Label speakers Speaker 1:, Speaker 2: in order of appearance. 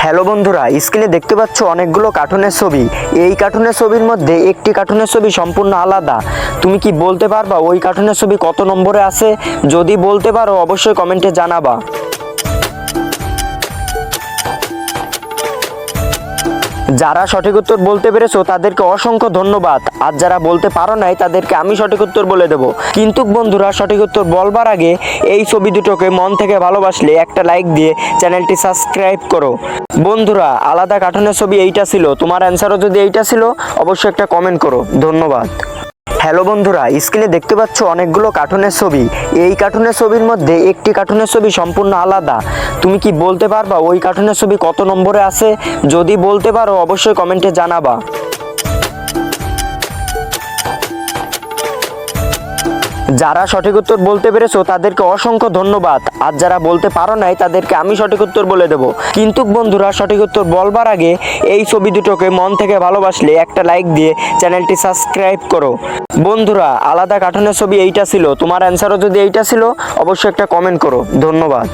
Speaker 1: Hello বন্ধুরা, স্ক্রিনে দেখতে পাচ্ছ অনেকগুলো কার্টুনের ছবি। এই কার্টুনের ছবির মধ্যে একটি কার্টুনের ছবি সম্পূর্ণ আলাদা। তুমি কি বলতে পারবা ওই কার্টুনের ছবি কত নম্বরে আছে? যদি বলতে পারো অবশ্যই কমেন্টে জানাবা। যারা সঠিক উত্তর বলতে পেরেছো তাদেরকে অসংখ্য ধন্যবাদ, আর যারা বলতে পারো নাই তাদেরকে আমি সঠিক উত্তর বলে দেব। কিন্তু বন্ধুরা, সঠিক উত্তর বলবার আগে এই ছবি দুটোকে মন থেকে ভালোবাসলে একটা লাইক দিয়ে চ্যানেলটি সাবস্ক্রাইব করো। বন্ধুরা, আলাদা কার্টুনের ছবি এইটা ছিল, তোমার অ্যান্সারও যদি এইটা ছিল অবশ্যই একটা কমেন্ট করো। ধন্যবাদ। হ্যালো বন্ধুরা, স্ক্রিনে দেখতে পাচ্ছ অনেকগুলো কার্টুনের ছবি। এই কার্টুনের ছবির মধ্যে একটি কার্টুনের ছবি সম্পূর্ণ আলাদা। তুমি কি বলতে পারবা ওই কার্টুনের ছবি কত নম্বরে আছে? যদি বলতে পারো অবশ্যই কমেন্টে জানাবা। যারা সঠিক উত্তর বলতে পেরেছো তাদেরকে অসংখ্য ধন্যবাদ, আর যারা বলতে পারো নাই তাদেরকে আমি সঠিক উত্তর বলে দেব। কিন্তু বন্ধুরা, সঠিক উত্তর বলবার আগে এই ছবি দুটোকে মন থেকে ভালোবাসলে একটা লাইক দিয়ে চ্যানেলটি সাবস্ক্রাইব করো। বন্ধুরা, আলাদা কার্টুনের ছবি এইটা ছিল, তোমার অ্যান্সারও যদি এইটা ছিল অবশ্যই একটা কমেন্ট করো। ধন্যবাদ।